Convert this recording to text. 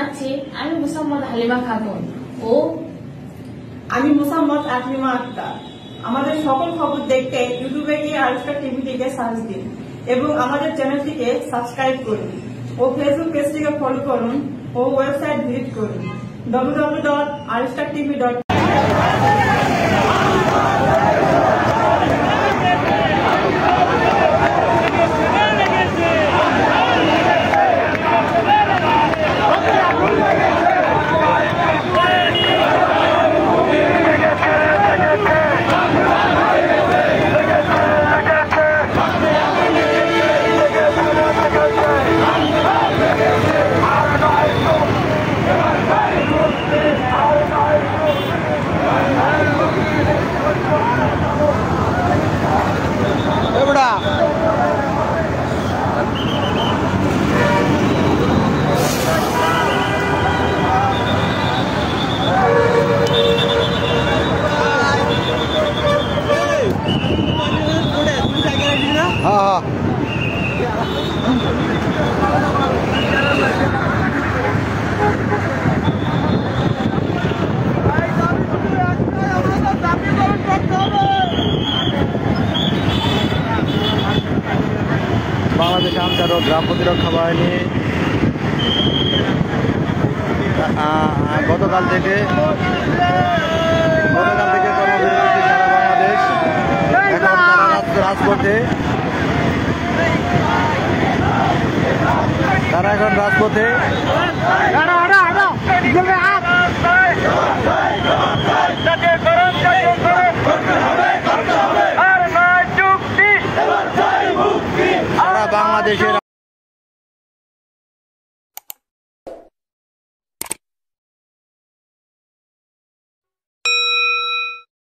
জানাচ্ছি আমি মোসাম্মদ হালিমা খাতুন ও আমি মোসাম্মদ আকলিমা আক্তার। আমাদের সকল খবর দেখতে ইউটিউবে গিয়ে আরস্টার টিভিটিকে সার্চ দিন এবং আমাদের চ্যানেলটিকে সাবস্ক্রাইব করুন ও ফেসবুক পেজটিকে ফলো করুন ও ওয়েবসাইট ভিজিট করুন www.arstartv.com। বাংলাদেশ আনসার ও গ্রাম প্রতিরক্ষা বাহিনী গতকাল থেকে কর্মবিরতি সারা বাংলাদেশ। এখন তারা রাজপথে, তারা এখন রাজপথে। সারা বাংলাদেশের